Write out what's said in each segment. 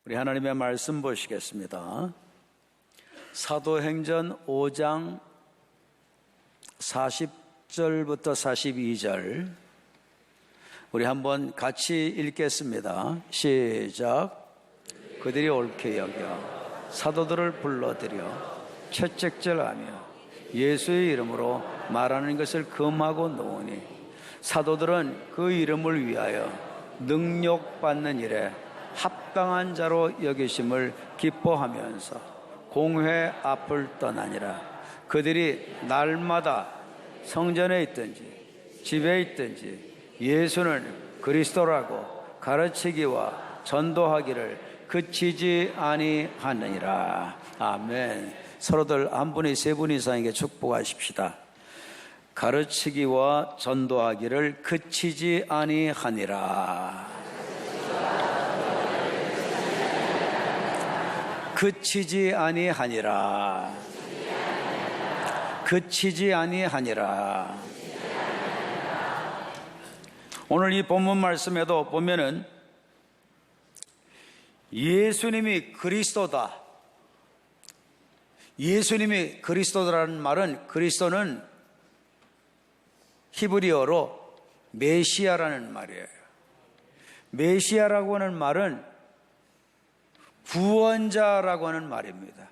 우리 하나님의 말씀 보시겠습니다. 사도행전 5장 40절부터 42절 우리 한번 같이 읽겠습니다. 시작. 그들이 옳게 여겨 사도들을 불러들여 채찍질하며 예수의 이름으로 말하는 것을 금하고 놓으니 사도들은 그 이름을 위하여 능욕받는 일에 합당한 자로 여기심을 기뻐하면서 공회 앞을 떠나니라. 그들이 날마다 성전에 있든지 집에 있든지 예수는 그리스도라고 가르치기와 전도하기를 그치지 아니하느니라. 아멘. 서로들 한 분이 세 분 이상에게 축복하십시다. 가르치기와 전도하기를 그치지 아니하니라. 그치지 아니하니라. 그치지 아니하니라. 오늘 이 본문 말씀에도 보면은 예수님이 그리스도다. 예수님이 그리스도라는 말은, 그리스도는 히브리어로 메시아라는 말이에요. 메시아라고 하는 말은 구원자라고 하는 말입니다.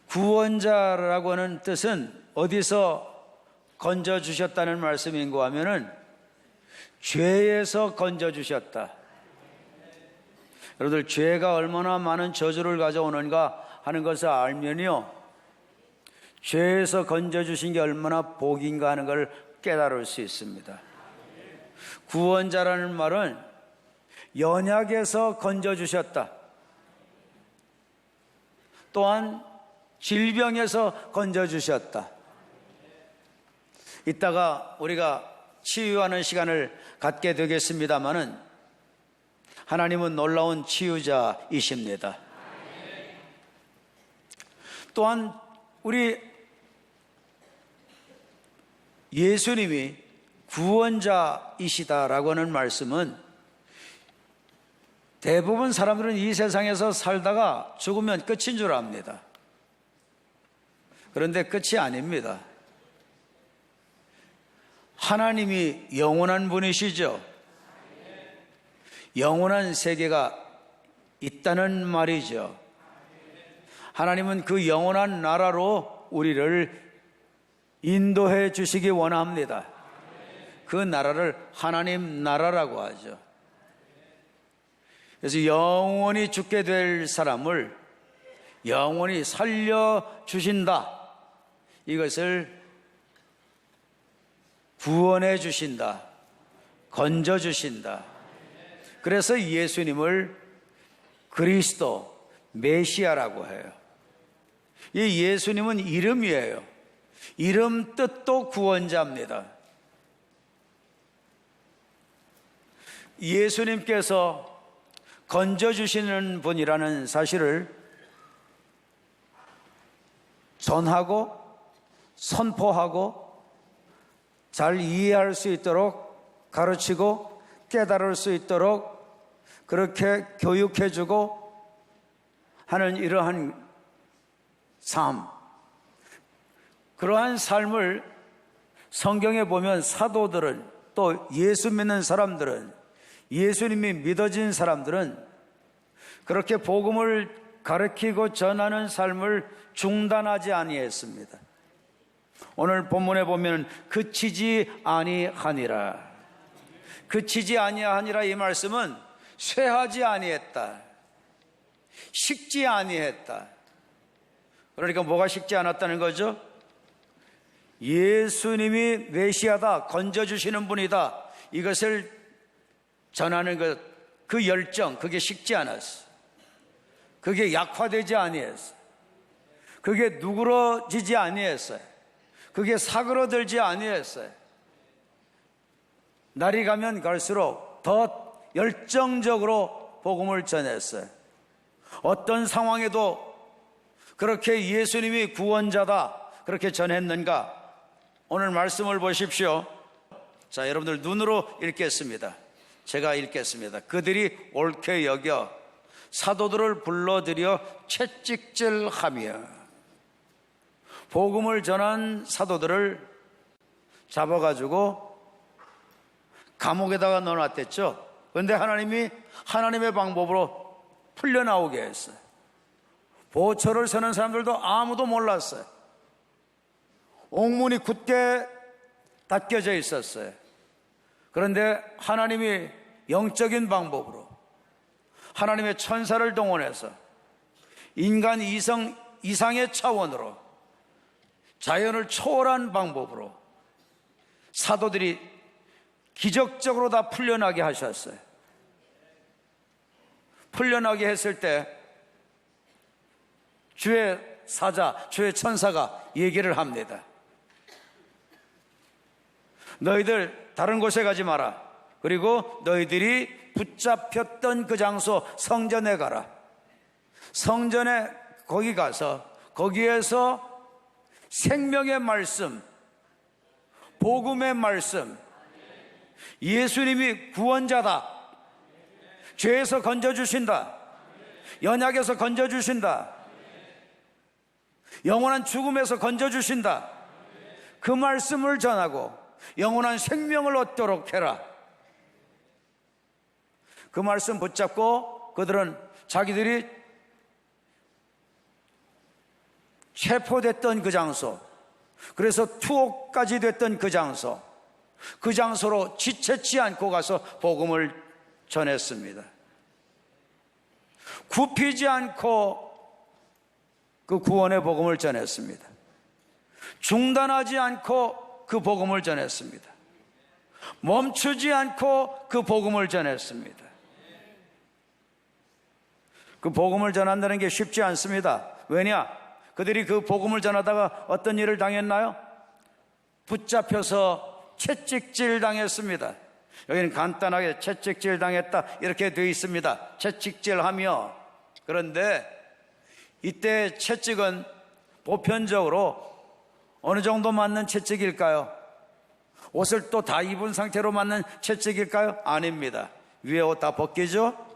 구원자라고 하는 뜻은 어디서 건져주셨다는 말씀인가 하면은 죄에서 건져주셨다. 여러분들, 죄가 얼마나 많은 저주를 가져오는가 하는 것을 알면요, 죄에서 건져주신 게 얼마나 복인가 하는 걸 깨달을 수 있습니다. 구원자라는 말은 연약에서 건져주셨다. 또한 질병에서 건져주셨다. 이따가 우리가 치유하는 시간을 갖게 되겠습니다마는 하나님은 놀라운 치유자이십니다. 또한 우리 예수님이 구원자이시다라고 하는 말씀은 대부분 사람들은 이 세상에서 살다가 죽으면 끝인 줄 압니다. 그런데 끝이 아닙니다. 하나님이 영원한 분이시죠. 영원한 세계가 있다는 말이죠. 하나님은 그 영원한 나라로 우리를 인도해 주시기 원합니다. 그 나라를 하나님 나라라고 하죠. 그래서 영원히 죽게 될 사람을 영원히 살려주신다. 이것을 구원해 주신다. 건져주신다. 그래서 예수님을 그리스도, 메시아라고 해요. 이 예수님은 이름이에요. 이름 뜻도 구원자입니다. 예수님께서 건져주시는 분이라는 사실을 전하고 선포하고 잘 이해할 수 있도록 가르치고 깨달을 수 있도록 그렇게 교육해주고 하는 이러한 삶, 그러한 삶을 성경에 보면 사도들은, 또 예수 믿는 사람들은, 예수님이 믿어진 사람들은 그렇게 복음을 가르치고 전하는 삶을 중단하지 아니했습니다. 오늘 본문에 보면 그치지 아니하니라. 그치지 아니하니라, 이 말씀은 쇠하지 아니했다, 식지 아니했다. 그러니까 뭐가 식지 않았다는 거죠? 예수님이 메시아다, 건져주시는 분이다, 이것을 전하는 것, 그 열정, 그게 식지 않았어. 그게 약화되지 아니했어. 그게 누그러지지 아니했어요. 그게 사그러들지 아니했어요. 날이 가면 갈수록 더 열정적으로 복음을 전했어요. 어떤 상황에도 그렇게 예수님이 구원자다 그렇게 전했는가? 오늘 말씀을 보십시오. 자, 여러분들 눈으로 읽겠습니다. 제가 읽겠습니다. 그들이 옳게 여겨 사도들을 불러들여 채찍질하며 복음을 전한 사도들을 잡아가지고 감옥에다가 넣어놨댔죠. 그런데 하나님이 하나님의 방법으로 풀려나오게 했어요. 보초를 서는 사람들도 아무도 몰랐어요. 옥문이 굳게 닫혀져 있었어요. 그런데 하나님이 영적인 방법으로 하나님의 천사를 동원해서 인간 이상의 차원으로 자연을 초월한 방법으로 사도들이 기적적으로 다 풀려나게 하셨어요. 풀려나게 했을 때 주의 사자, 주의 천사가 얘기를 합니다. 너희들 다른 곳에 가지 마라. 그리고 너희들이 붙잡혔던 그 장소 성전에 가라. 성전에 거기 가서 거기에서 생명의 말씀, 복음의 말씀, 예수님이 구원자다, 죄에서 건져주신다, 연약에서 건져주신다, 영원한 죽음에서 건져주신다, 그 말씀을 전하고 영원한 생명을 얻도록 해라. 그 말씀 붙잡고 그들은 자기들이 체포됐던 그 장소, 그래서 투옥까지 됐던 그 장소로 지체치 않고 가서 복음을 전했습니다. 굽히지 않고 그 구원의 복음을 전했습니다. 중단하지 않고 그 복음을 전했습니다. 멈추지 않고 그 복음을 전했습니다. 그 복음을 전한다는 게 쉽지 않습니다. 왜냐? 그들이 그 복음을 전하다가 어떤 일을 당했나요? 붙잡혀서 채찍질 당했습니다. 여기는 간단하게 채찍질 당했다 이렇게 되어 있습니다. 채찍질하며. 그런데 이때 채찍은 보편적으로 어느 정도 맞는 채찍일까요? 옷을 또 다 입은 상태로 맞는 채찍일까요? 아닙니다. 위에 옷 다 벗기죠?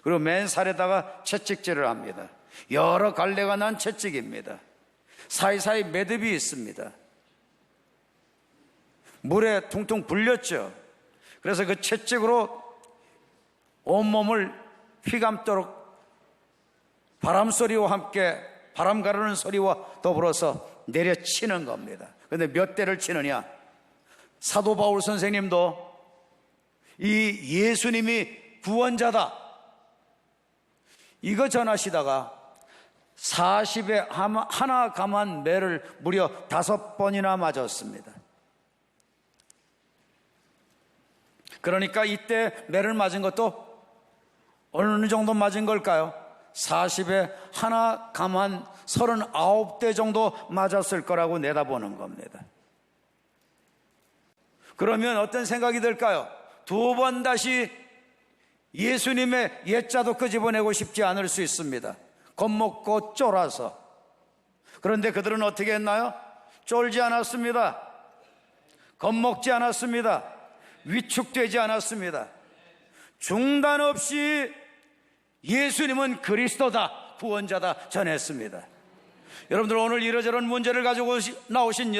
그리고 맨살에다가 채찍질을 합니다. 여러 갈래가 난 채찍입니다. 사이사이 매듭이 있습니다. 물에 퉁퉁 불렸죠. 그래서 그 채찍으로 온몸을 휘감도록 바람소리와 함께 바람 가르는 소리와 더불어서 내려치는 겁니다. 그런데 몇 대를 치느냐? 사도 바울 선생님도 이 예수님이 구원자다 이거 전하시다가 40에 하나 감한 매를 무려 5번이나 맞았습니다. 그러니까 이때 매를 맞은 것도 어느 정도 맞은 걸까요? 40에 하나 감한 39대 정도 맞았을 거라고 내다보는 겁니다. 그러면 어떤 생각이 들까요? 2번 다시 예수님의 옛자도 끄집어내고 싶지 않을 수 있습니다. 겁먹고 쫄아서. 그런데 그들은 어떻게 했나요? 쫄지 않았습니다. 겁먹지 않았습니다. 위축되지 않았습니다. 중단 없이 예수님은 그리스도다, 구원자다 전했습니다. 여러분들 오늘 이러저런 문제를 가지고 나오신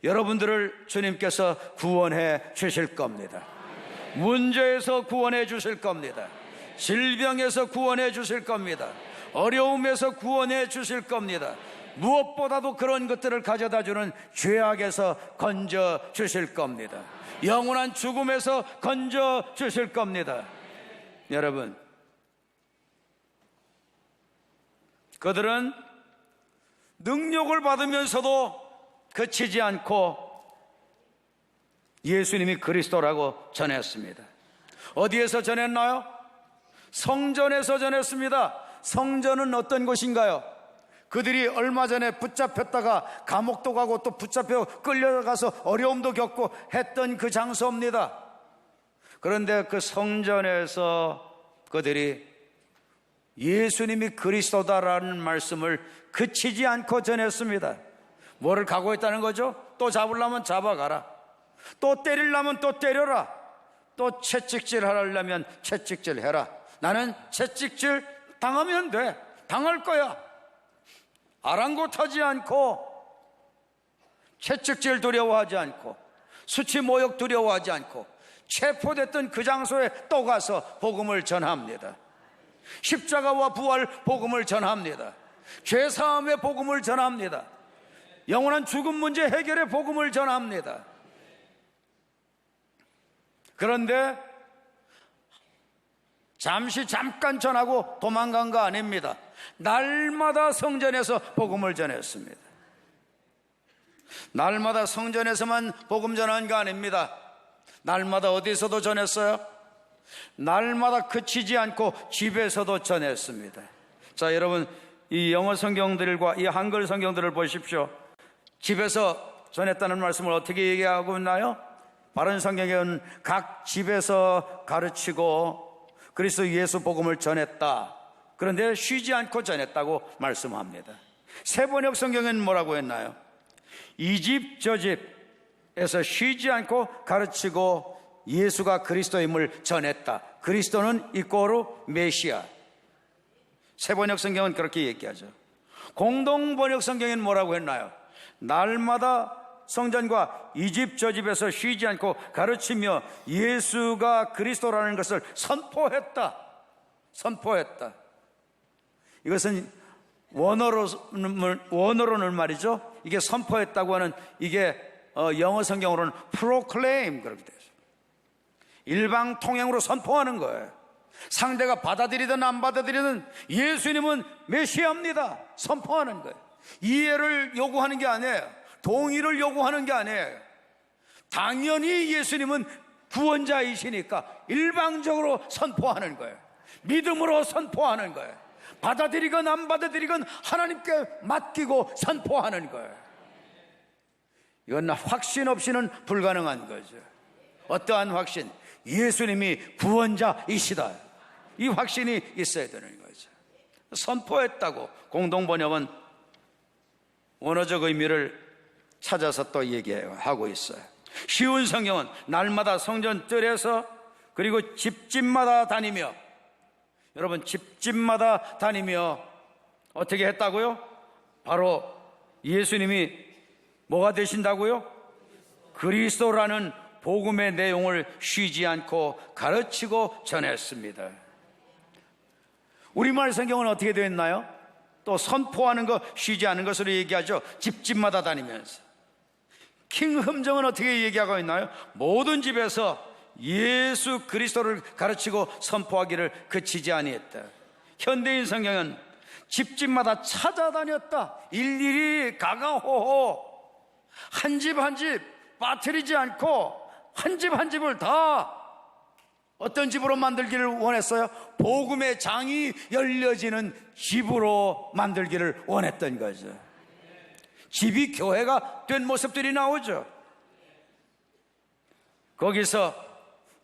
여러분들을 주님께서 구원해 주실 겁니다. 문제에서 구원해 주실 겁니다. 질병에서 구원해 주실 겁니다. 어려움에서 구원해 주실 겁니다. 무엇보다도 그런 것들을 가져다 주는 죄악에서 건져 주실 겁니다. 영원한 죽음에서 건져 주실 겁니다. 여러분, 그들은 능력을 받으면서도 그치지 않고 예수님이 그리스도라고 전했습니다. 어디에서 전했나요? 성전에서 전했습니다. 성전은 어떤 곳인가요? 그들이 얼마 전에 붙잡혔다가 감옥도 가고 또 붙잡혀 끌려가서 어려움도 겪고 했던 그 장소입니다. 그런데 그 성전에서 그들이 예수님이 그리스도다라는 말씀을 그치지 않고 전했습니다. 뭐를 각오했다는 거죠? 또 잡으려면 잡아가라, 또 때리려면 또 때려라, 또 채찍질 하려면 채찍질 해라. 나는 채찍질 당하면 돼. 당할 거야. 아랑곳하지 않고, 채찍질 두려워하지 않고, 수치 모욕 두려워하지 않고, 체포됐던 그 장소에 또 가서 복음을 전합니다. 십자가와 부활 복음을 전합니다. 죄사함의 복음을 전합니다. 영원한 죽음 문제 해결의 복음을 전합니다. 그런데 잠깐 전하고 도망간 거 아닙니다. 날마다 성전에서 복음을 전했습니다. 날마다 성전에서만 복음 전한 거 아닙니다. 날마다 어디서도 전했어요? 날마다 그치지 않고 집에서도 전했습니다. 자, 여러분, 이 영어 성경들과 이 한글 성경들을 보십시오. 집에서 전했다는 말씀을 어떻게 얘기하고 있나요? 바른 성경에는 각 집에서 가르치고 그리스도 예수 복음을 전했다. 그런데 쉬지 않고 전했다고 말씀합니다. 세번역 성경에는 뭐라고 했나요? 이 집 저 집에서 쉬지 않고 가르치고 예수가 그리스도임을 전했다. 그리스도는 이꼬르 메시아. 세번역 성경은 그렇게 얘기하죠. 공동번역 성경에는 뭐라고 했나요? 날마다 성전과 이 집 저 집에서 쉬지 않고 가르치며 예수가 그리스도라는 것을 선포했다. 이것은 원어로는 말이죠. 이게 선포했다고 하는 이게 영어 성경으로는 proclaim 그렇게 되죠. 일방 통행으로 선포하는 거예요. 상대가 받아들이든 안 받아들이든 예수님은 메시아입니다. 선포하는 거예요. 이해를 요구하는 게 아니에요. 동의를 요구하는 게 아니에요. 당연히 예수님은 구원자이시니까 일방적으로 선포하는 거예요. 믿음으로 선포하는 거예요. 받아들이건 안 받아들이건 하나님께 맡기고 선포하는 거예요. 이건 확신 없이는 불가능한 거죠. 어떠한 확신? 예수님이 구원자이시다. 이 확신이 있어야 되는 거죠. 선포했다고 공동번역은 원어적 의미를 찾아서 또 얘기하고 있어요. 쉬운 성경은 날마다 성전 뜰에서 그리고 집집마다 다니며, 여러분 집집마다 다니며 어떻게 했다고요? 바로 예수님이 뭐가 되신다고요? 그리스도라는 복음의 내용을 쉬지 않고 가르치고 전했습니다. 우리말 성경은 어떻게 되어 있나요? 또 선포하는 거 쉬지 않은 것으로 얘기하죠. 집집마다 다니면서. 킹 흠정은 어떻게 얘기하고 있나요? 모든 집에서 예수 그리스도를 가르치고 선포하기를 그치지 아니했다. 현대인 성경은 집집마다 찾아다녔다. 일일이 가가호호 한 집 한 집 빠뜨리지 않고 한 집 한 집을 다 어떤 집으로 만들기를 원했어요? 복음의 장이 열려지는 집으로 만들기를 원했던 거죠. 집이 교회가 된 모습들이 나오죠. 거기서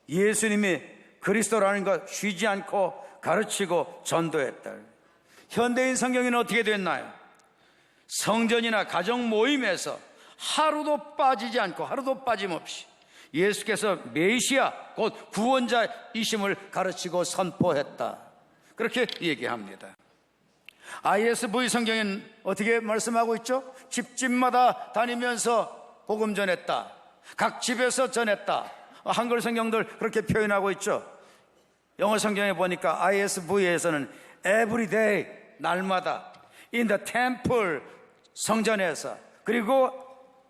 예수님이 그리스도라는 것 쉬지 않고 가르치고 전도했다. 현대인 성경에는 어떻게 됐나요? 성전이나 가정 모임에서 하루도 빠지지 않고 하루도 빠짐없이 예수께서 메시아 곧 구원자이심을 가르치고 선포했다. 그렇게 얘기합니다. ISV 성경에는 어떻게 말씀하고 있죠? 집집마다 다니면서 복음 전했다. 각 집에서 전했다. 한글 성경들 그렇게 표현하고 있죠. 영어 성경에 보니까 ISV에서는 every day, 날마다, in the temple, 성전에서, 그리고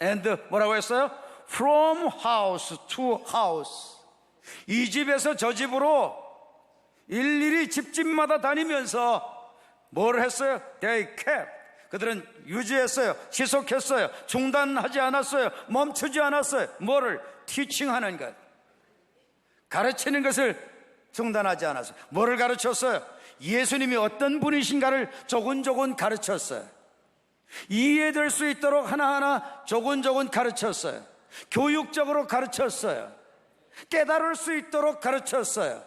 and 뭐라고 했어요? from house to house, 이 집에서 저 집으로 일일이 집집마다 다니면서 뭘 했어요? They kept, 그들은 유지했어요. 지속했어요. 중단하지 않았어요. 멈추지 않았어요. 뭐를? 티칭하는 것, 가르치는 것을 중단하지 않았어요. 뭐를 가르쳤어요? 예수님이 어떤 분이신가를 조근조근 가르쳤어요. 이해될 수 있도록 하나하나 조근조근 가르쳤어요. 교육적으로 가르쳤어요. 깨달을 수 있도록 가르쳤어요.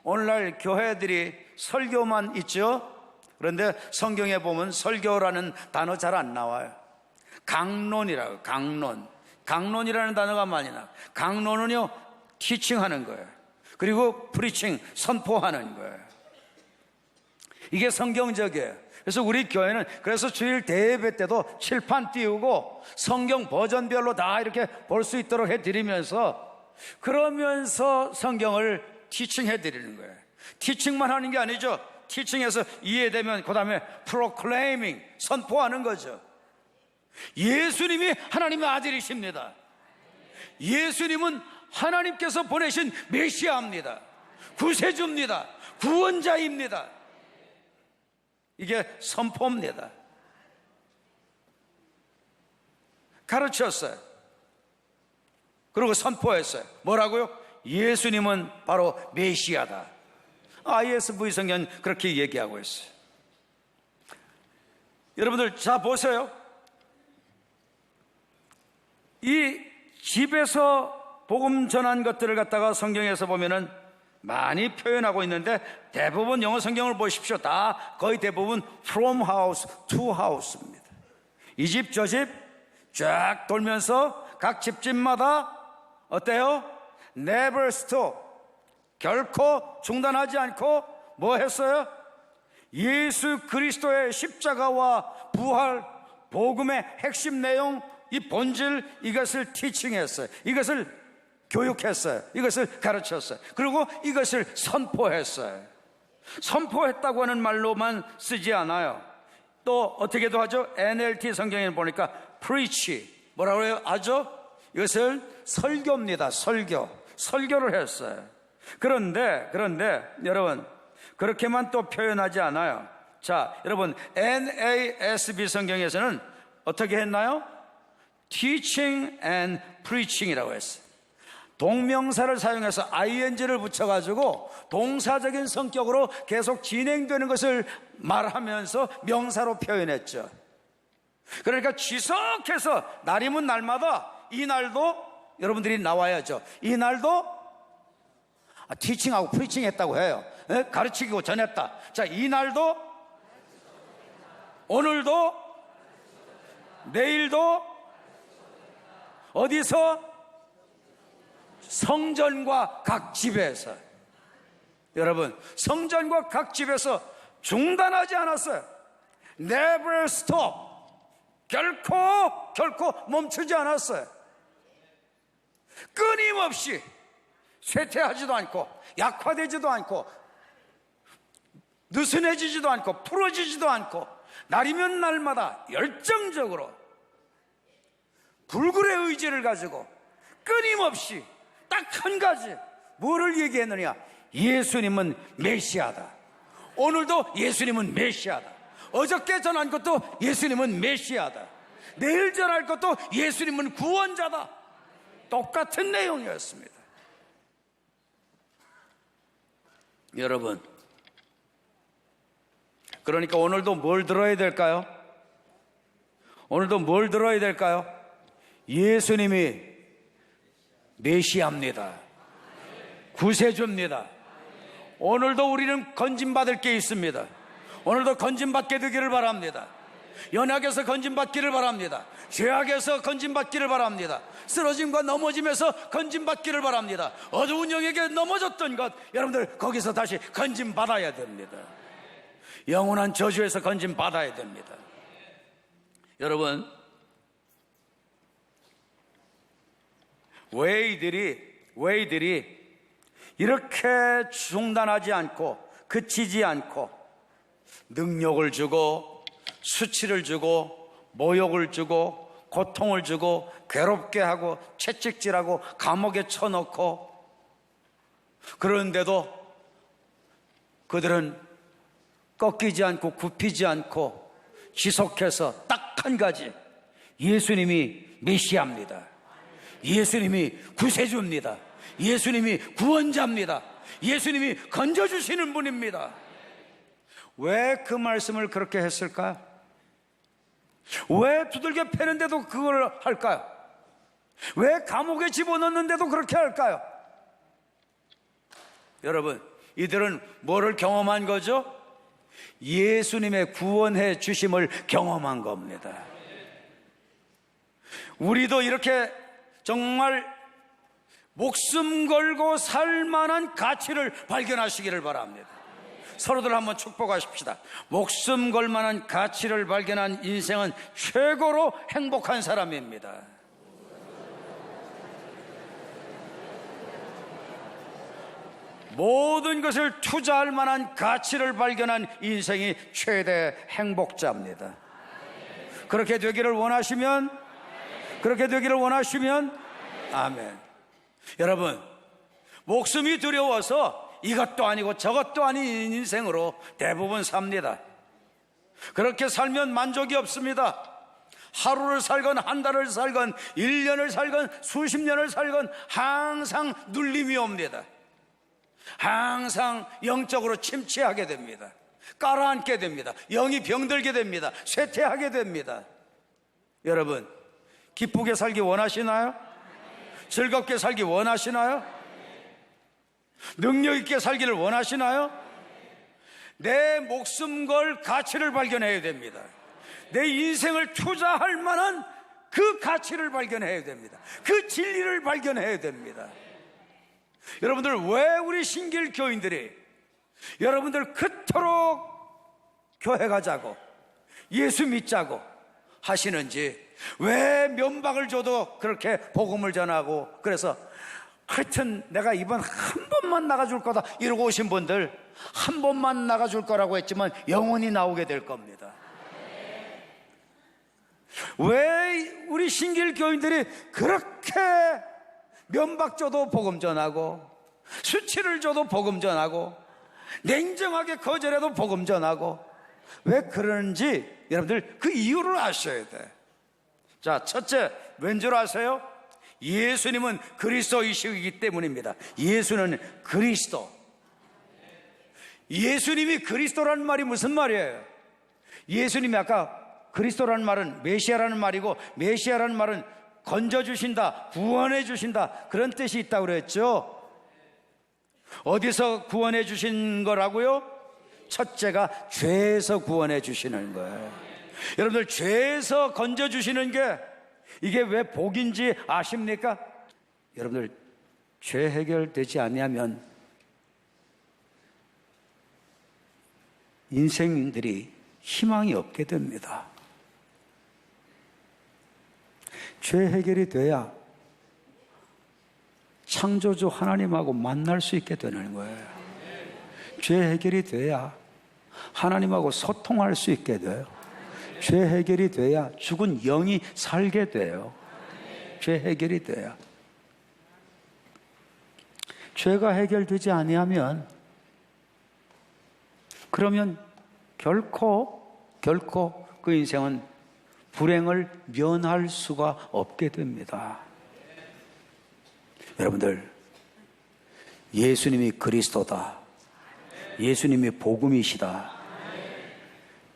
오늘날 교회들이 설교만 있죠. 그런데 성경에 보면 설교라는 단어 잘 안 나와요. 강론이라고. 강론이라는 단어가 많이 나와요. 강론은요, 티칭하는 거예요. 그리고 프리칭, 선포하는 거예요. 이게 성경적이에요. 그래서 우리 교회는 그래서 주일 대예배 때도 칠판 띄우고 성경 버전별로 다 이렇게 볼 수 있도록 해드리면서, 그러면서 성경을 티칭해 드리는 거예요. 티칭만 하는 게 아니죠. 티칭해서 이해되면 그 다음에 proclaiming, 선포하는 거죠. 예수님이 하나님의 아들이십니다. 예수님은 하나님께서 보내신 메시아입니다. 구세주입니다. 구원자입니다. 이게 선포입니다. 가르쳤어요. 그리고 선포했어요. 뭐라고요? 예수님은 바로 메시아다. ISV 성경은 그렇게 얘기하고 있어요. 여러분들 자 보세요. 이 집에서 복음 전한 것들을 갖다가 성경에서 보면은 많이 표현하고 있는데, 대부분 영어 성경을 보십시오. 다 거의 대부분 from house to house입니다. 이 집 저 집 쫙 돌면서 각 집집마다 어때요? never stop, 결코 중단하지 않고 뭐 했어요? 예수 그리스도의 십자가와 부활, 복음의 핵심 내용, 이 본질, 이것을 티칭했어요. 이것을 교육했어요. 이것을 가르쳤어요. 그리고 이것을 선포했어요. 선포했다고 하는 말로만 쓰지 않아요. 또 어떻게도 하죠? NLT 성경에 보니까 preach, 뭐라고 해요? 아죠? 이것을 설교입니다. 설교를 했어요. 그런데 여러분, 그렇게만 또 표현하지 않아요. 자, 여러분, NASB 성경에서는 어떻게 했나요? teaching and preaching이라고 했어요. 동명사를 사용해서 ing를 붙여가지고 동사적인 성격으로 계속 진행되는 것을 말하면서 명사로 표현했죠. 그러니까 지속해서 날이면 날마다, 이날도 여러분들이 나와야죠. 이날도 티칭하고 프리칭 했다고 해요. 가르치고 전했다. 자, 이날도, 오늘도, 내일도, 어디서? 성전과 각 집에서. 여러분, 성전과 각 집에서 중단하지 않았어요. Never stop, 결코 멈추지 않았어요. 끊임없이 쇠퇴하지도 않고 약화되지도 않고 느슨해지지도 않고 풀어지지도 않고 날이면 날마다 열정적으로 불굴의 의지를 가지고 끊임없이 딱 한 가지, 뭐를 얘기했느냐? 예수님은 메시아다. 오늘도 예수님은 메시아다. 어저께 전한 것도 예수님은 메시아다. 내일 전할 것도 예수님은 구원자다. 똑같은 내용이었습니다. 여러분, 그러니까 오늘도 뭘 들어야 될까요? 오늘도 뭘 들어야 될까요? 예수님이 메시아입니다. 구세주입니다. 오늘도 우리는 건진받을 게 있습니다. 오늘도 건진받게 되기를 바랍니다. 연약에서 건진받기를 바랍니다. 죄악에서 건진받기를 바랍니다. 쓰러짐과 넘어짐에서 건진받기를 바랍니다. 어두운 영에게 넘어졌던 것, 여러분들 거기서 다시 건진받아야 됩니다. 영원한 저주에서 건진받아야 됩니다. 여러분, 왜 이들이 이렇게 중단하지 않고 그치지 않고 능력을 주고 수치를 주고 모욕을 주고 고통을 주고 괴롭게 하고 채찍질하고 감옥에 쳐넣고, 그런데도 그들은 꺾이지 않고 굽히지 않고 지속해서 딱 한 가지, 예수님이 메시아입니다. 예수님이 구세주입니다. 예수님이 구원자입니다. 예수님이 건져주시는 분입니다. 왜 그 말씀을 그렇게 했을까요? 왜 두들겨 패는데도 그걸 할까요? 왜 감옥에 집어넣는데도 그렇게 할까요? 여러분, 이들은 뭐를 경험한 거죠? 예수님의 구원해 주심을 경험한 겁니다. 우리도 이렇게 정말 목숨 걸고 살 만한 가치를 발견하시기를 바랍니다. 서로들 한번 축복하십시다. 목숨 걸 만한 가치를 발견한 인생은 최고로 행복한 사람입니다. 모든 것을 투자할 만한 가치를 발견한 인생이 최대 행복자입니다. 그렇게 되기를 원하시면, 아멘. 여러분, 목숨이 두려워서 이것도 아니고 저것도 아닌 인생으로 대부분 삽니다. 그렇게 살면 만족이 없습니다. 하루를 살건 한 달을 살건 1년을 살건 수십 년을 살건 항상 눌림이 옵니다. 항상 영적으로 침체하게 됩니다. 깔아앉게 됩니다. 영이 병들게 됩니다. 쇠퇴하게 됩니다. 여러분, 기쁘게 살기 원하시나요? 즐겁게 살기 원하시나요? 능력 있게 살기를 원하시나요? 내 목숨 걸 가치를 발견해야 됩니다. 내 인생을 투자할 만한 그 가치를 발견해야 됩니다. 그 진리를 발견해야 됩니다. 여러분들, 왜 우리 신길 교인들이 여러분들 그토록 교회 가자고 예수 믿자고 하시는지, 왜 면박을 줘도 그렇게 복음을 전하고, 그래서 하여튼 내가 이번 한 번만 나가줄 거다 이러고 오신 분들, 한 번만 나가줄 거라고 했지만 영원히 나오게 될 겁니다. 왜 우리 신길 교인들이 그렇게 면박 줘도 복음 전하고, 수치를 줘도 복음 전하고, 냉정하게 거절해도 복음 전하고, 왜 그러는지 여러분들 그 이유를 아셔야 돼. 자, 첫째, 왠 줄 아세요? 예수님은 그리스도이시기 때문입니다. 예수는 그리스도. 예수님이 그리스도라는 말이 무슨 말이에요? 예수님이 아까 그리스도라는 말은 메시아라는 말이고, 메시아라는 말은 건져주신다, 구원해주신다, 그런 뜻이 있다고 그랬죠. 어디서 구원해주신 거라고요? 첫째가 죄에서 구원해주시는 거예요. 여러분들, 죄에서 건져주시는 게 이게 왜 복인지 아십니까? 여러분들, 죄 해결되지 않으면 인생들이 희망이 없게 됩니다. 죄 해결이 돼야 창조주 하나님하고 만날 수 있게 되는 거예요. 죄 해결이 돼야 하나님하고 소통할 수 있게 돼요. 죄 해결이 돼야 죽은 영이 살게 돼요. 죄 해결이 돼야. 죄가 해결되지 아니하면, 그러면 결코 그 인생은 불행을 면할 수가 없게 됩니다. 여러분들, 예수님이 그리스도다, 예수님이 복음이시다,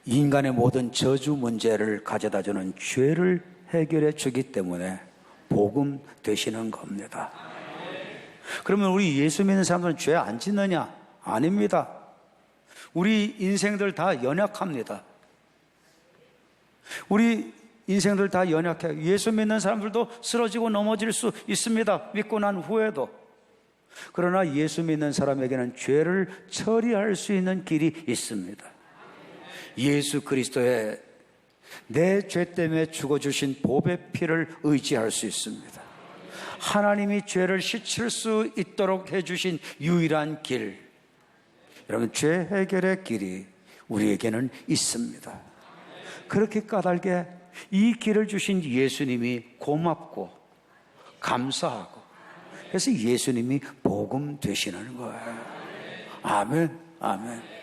인간의 모든 저주 문제를 가져다주는 죄를 해결해 주기 때문에 복음 되시는 겁니다. 그러면 우리 예수 믿는 사람들은 죄 안 짓느냐? 아닙니다. 우리 인생들 다 연약합니다. 우리 인생들 다 연약해요. 예수 믿는 사람들도 쓰러지고 넘어질 수 있습니다. 믿고 난 후에도. 그러나 예수 믿는 사람에게는 죄를 처리할 수 있는 길이 있습니다. 예수 그리스도의 내 죄 때문에 죽어주신 보배 피를 의지할 수 있습니다. 하나님이 죄를 씻을 수 있도록 해주신 유일한 길, 여러분, 죄 해결의 길이 우리에게는 있습니다. 그렇게 까닭에 이 길을 주신 예수님이 고맙고 감사하고, 그래서 예수님이 복음 되시는 거예요. 아멘, 아멘.